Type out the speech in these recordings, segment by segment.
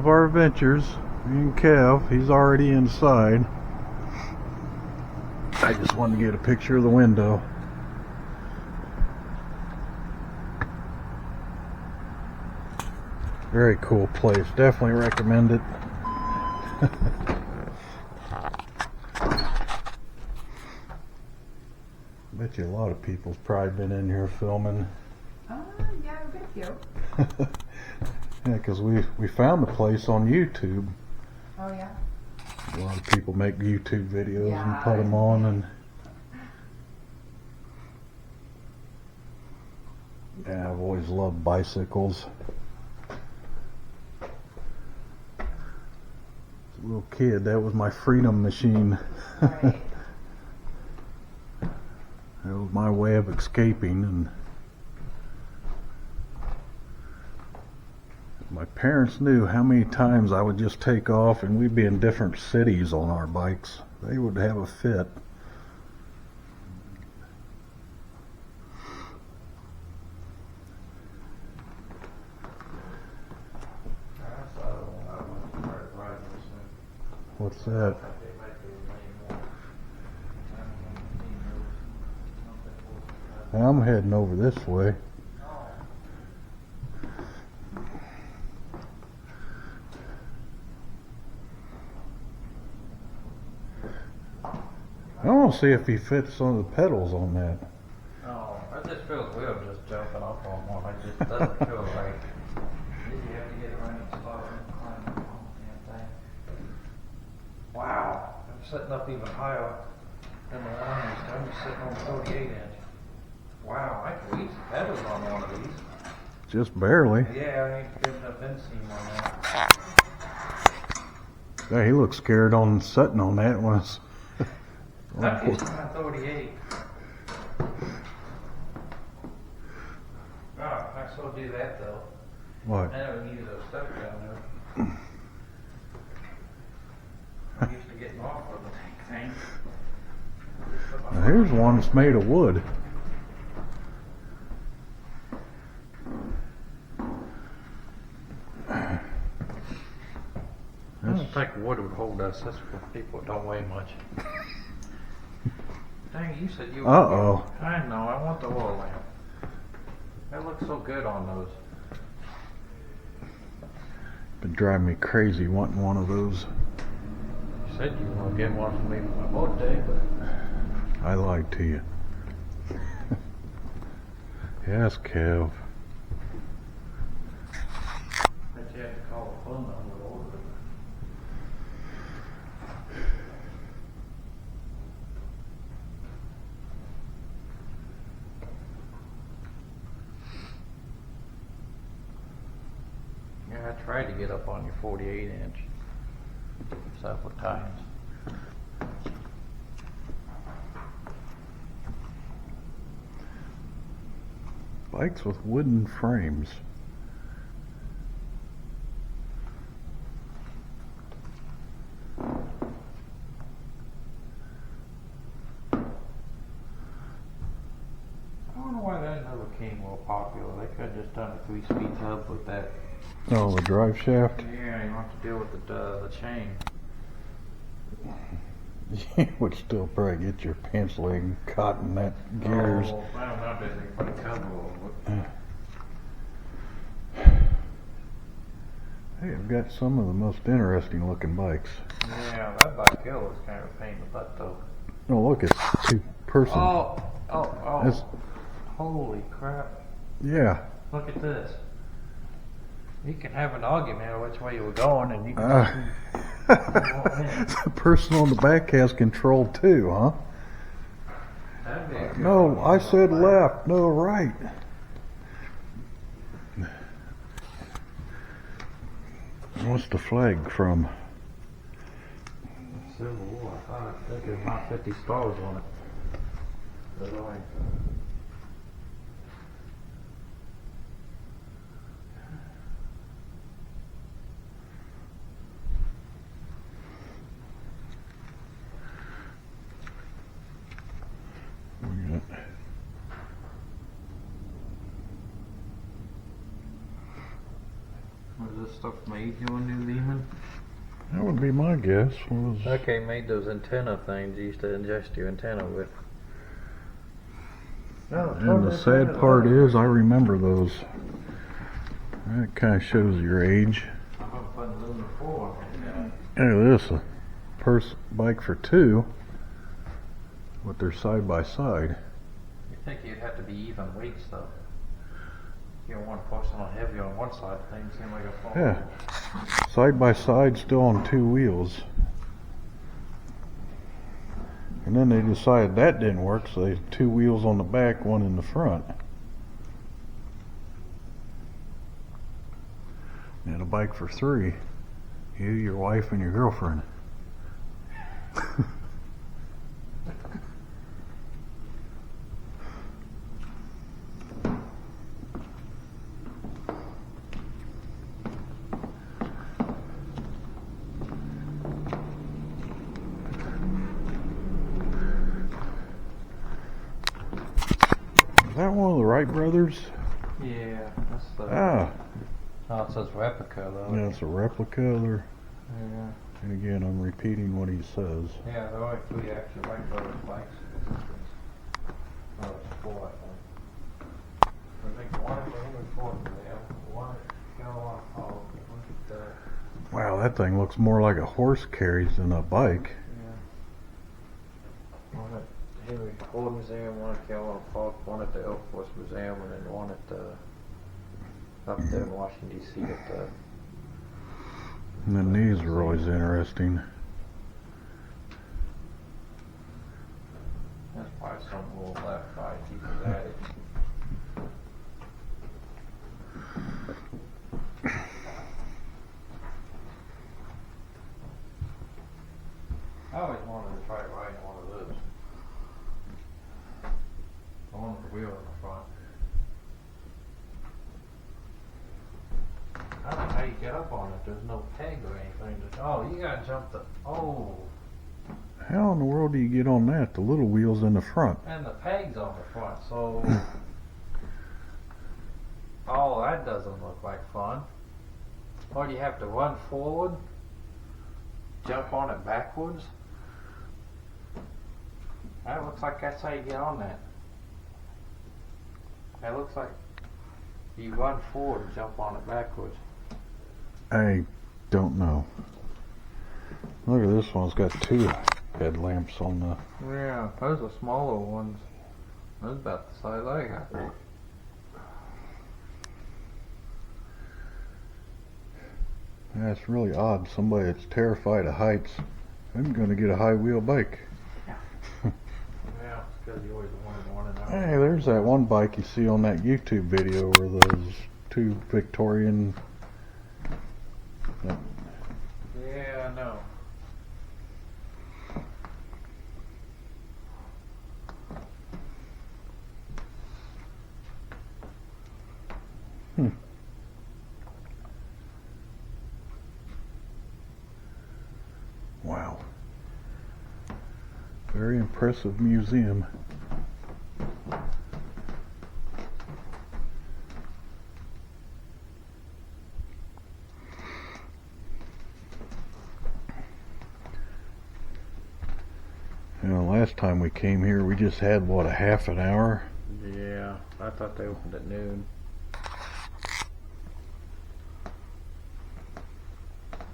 Traver Adventures. Me and Kev, he's already inside. I just wanted to get a picture of the window. Very cool place. Definitely recommend it. Bet you a lot of people's probably been in here filming. Yeah, a good few. Yeah, because we found the place on YouTube. Oh, yeah? A lot of people make YouTube videos Yeah, and put them on, and yeah, I've always loved bicycles. As a little kid, that was my freedom machine. Right. That was my way of escaping, and my parents knew how many times I would just take off and we'd be in different cities on our bikes. They would have a fit. What's that? I'm heading over this way. I want to see if he fits on the pedals on that. No, I just feel weird just jumping up on one. It just doesn't feel right. You have to get it right and start and climb up on the damn thing. Wow, I'm sitting up even higher than the one I used to. I'm sitting on 48 inch. Wow, I can reach the pedals on one of these. Just barely. Yeah, I ain't good enough inseam on that. Yeah, he looks scared on sitting on that one. I'm used to my 38. Oh, I still do that though. What? I never needed a step down there. I'm used to getting off of the thing. Now, here's one that's made of wood. I don't think wood would hold us. That's for people that don't weigh much. Dang, you said you were. Uh-oh. I know, I want the oil lamp. That looks so good on those. Been driving me crazy wanting one of those. You said you were going to get one for me for my birthday, but I lied to you. Yes, Kev. bet you had to call a phone number to order it. Yeah, I tried to get up on your 48 inch several times. Bikes with wooden frames. I don't know why that never became more popular. They could have just done a 3-speed hub with that. Oh, the drive shaft? Yeah, you don't have to deal with the chain. You would still probably get your pants leg caught in that gears. Oh, I don't know if they put a cover over it. Hey, I've got some of the most interesting looking bikes. Yeah, that bike hill was kind of a pain in the butt though. Oh, look, it's two-person. Oh. That's- Holy crap. Yeah. Look at this. You can have an argument of which way you were going and you can The person on the back has control too, huh? That'd be a good No, argument I on said the bike. left, no, right. What's the flag from? Civil War. I think there's not 50 stars on it. But I What is this stuff made on New Lehman? That would be my guess. Was Okay, made those antenna things you used to ingest your antenna with. No, and the sad part is, I remember those. That kind of shows your age. I'm gonna put aluminum foil on it. Look at this, a bike for two, but they're side by side. You think you'd have to be even weights though? You don't want to push on heavy on one side, things seem like a fall. Yeah, side by side, still on two wheels. And then they decided that didn't work, so they had two wheels on the back, one in the front. And a bike for three. You, your wife, and your girlfriend. Is that one of the Wright brothers? Yeah, that's the. Ah, Oh, it says replica though. yeah, it's a replica. Or, Yeah. and again, I'm repeating what he says. Yeah, there are three actually Wright Brothers bikes. Oh, it's four, I think. I think one at the Henry Ford Museum, one at Carolina Hall, one at Wow, that thing looks more like a horse carries than a bike. one at Henry Ford Museum, one at Carolina Park, one at the Air Force Museum, and then one at up there in Washington D.C. at the. And then these are always interesting. That's probably some little left by people at it. I always wanted to try riding one of those. The one with the wheel in the front. I don't know how you get up on it. There's no peg or anything. Oh, you gotta jump the. Oh, How in the world do you get on that? The little wheel's in the front. and the peg's on the front, so. Oh, that doesn't look like fun. Or do you have to run forward? Jump on it backwards? That looks like that's how you get on that. That looks like you run forward and jump on it backwards. I don't know. Look at this one. It's got two headlamps on the. Yeah, those are smaller ones. Those about the size I got. That's really odd. Somebody that's terrified of heights, I'm going to get a high wheel bike. Yeah, because you always wanted one and Hey, there's that one bike you see on that YouTube video where those two Victorian. Yeah, I know. Wow. Very impressive museum. You know, last time we came here, we just had, what, a half an hour? Yeah, I thought they opened at noon.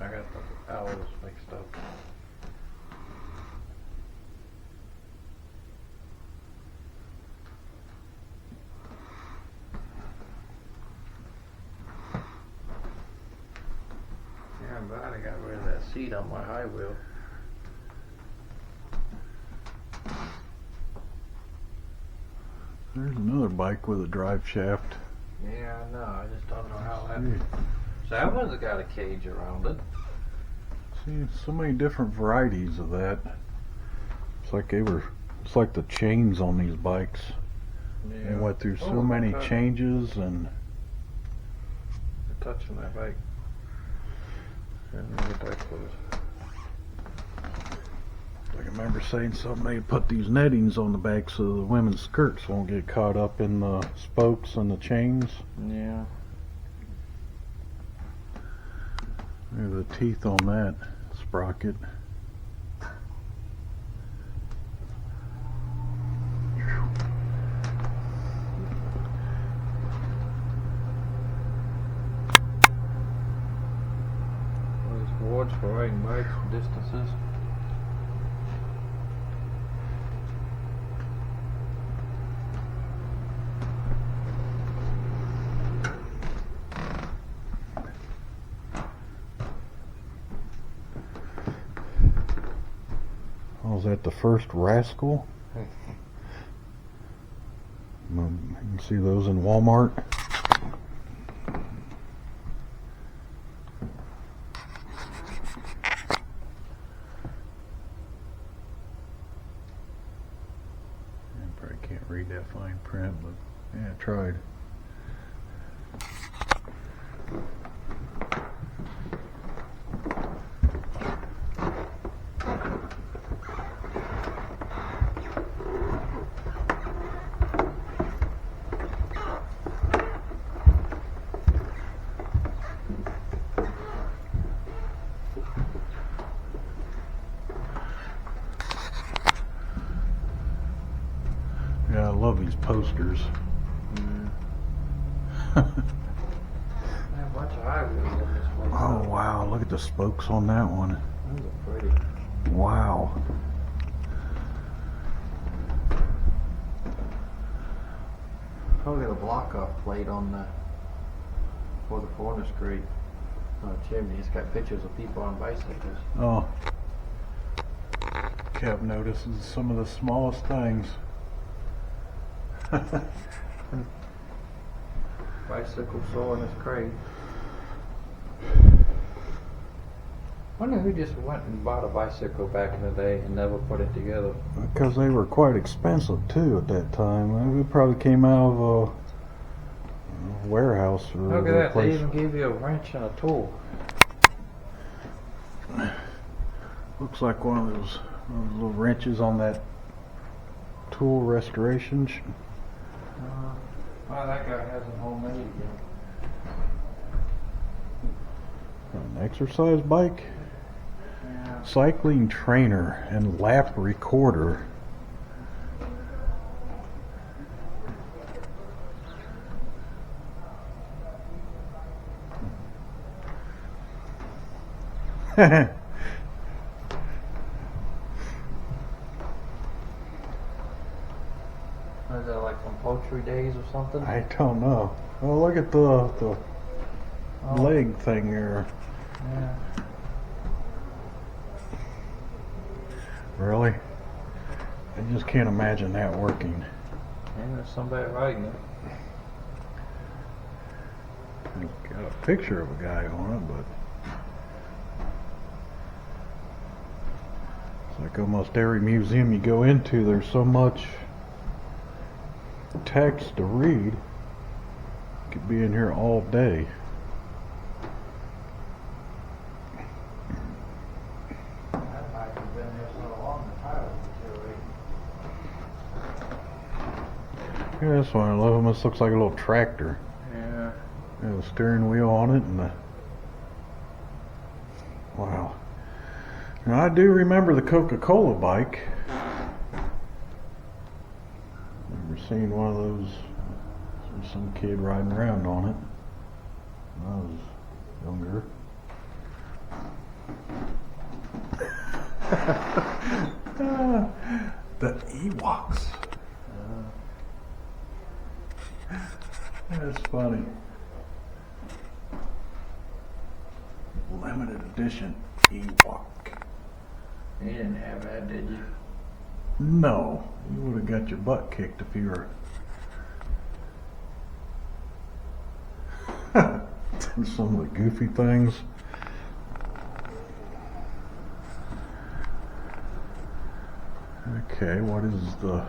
I got the hours mixed up. Yeah, I'm glad I got rid of that seat on my high wheel. There's another bike with a drive shaft. Yeah, I know. I just don't know how that. So that one's got a cage around it. See, so many different varieties of that. It's like it's like the chains on these bikes. They went through so many changes and. You're touching that bike. Let me get that close. I can remember saying something, they put these nettings on the back so the women's skirts won't get caught up in the spokes and the chains. Yeah. Look at the teeth on that sprocket. There's boards for riding bikes distances. Oh, is that the first Rascal? You can see those in Walmart. I probably can't read that fine print, but yeah, I tried. Yeah, I love these posters. Yeah, a bunch of high wheels on this one. Oh wow, look at the spokes on that one. Those are pretty. Wow. Probably got a block off plate on the for the corner screen on the chimney. It's got pictures of people on bicycles. Oh. Kev notices some of the smallest things. Bicycle saw in his crate. Wonder who just went and bought a bicycle back in the day and never put it together. Because they were quite expensive too at that time. It probably came out of a warehouse or Look at a that, they place. even gave you a wrench and a tool. Looks like one of those little wrenches on that tool restoration. Well, that guy has a homemade again. An exercise bike, Yeah. cycling trainer, and lap recorder. Is that like from Poultry Days or something? I don't know. Oh, look at the Oh, leg thing there. Yeah. Really? I just can't imagine that working. And there's somebody riding it. It's got a picture of a guy on it, but it's like almost every museum you go into, there's so much text to read. Could be in here all day. That bike has been there so long, the tires deteriorate. Yeah, that's why I love them. This looks like a little tractor. Yeah. There's a steering wheel on it, and wow. Now I do remember the Coca-Cola bike. Remember seeing one of those. There's some kid riding around on it when I was younger. The Ewoks. That's funny. Limited edition Ewok. You didn't have that, did you? No, you would have got your butt kicked if you were. Some of the goofy things. Okay, what is the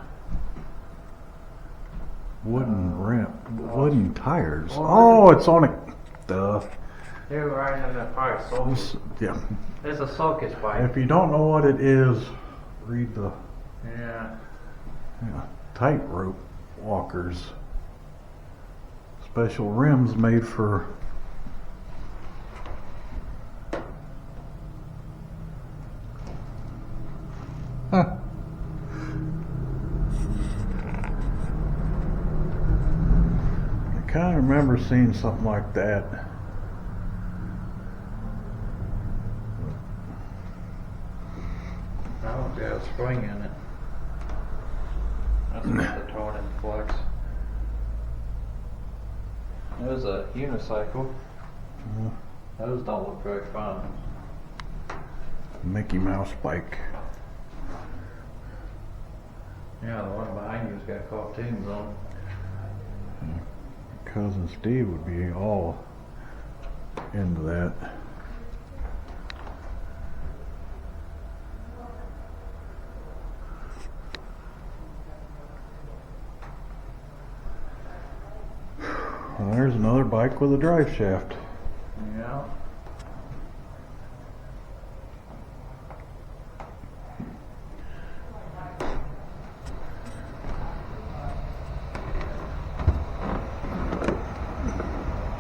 wooden tires? Oh, it's on a. Duh. You're riding in that fire sulcus. Yeah. It's a sulcus bike. If you don't know what it is, read the Yeah. tightrope walkers. Special rims made for kind of remember seeing something like that. I don't see a spring in it. That's what the torn in flex. There's a unicycle. Those don't look very fun. Mickey Mouse bike. Yeah, the one behind you's got cartoons on it. Cousin Steve would be all into that. Well, there's another bike with a drive shaft. Yeah.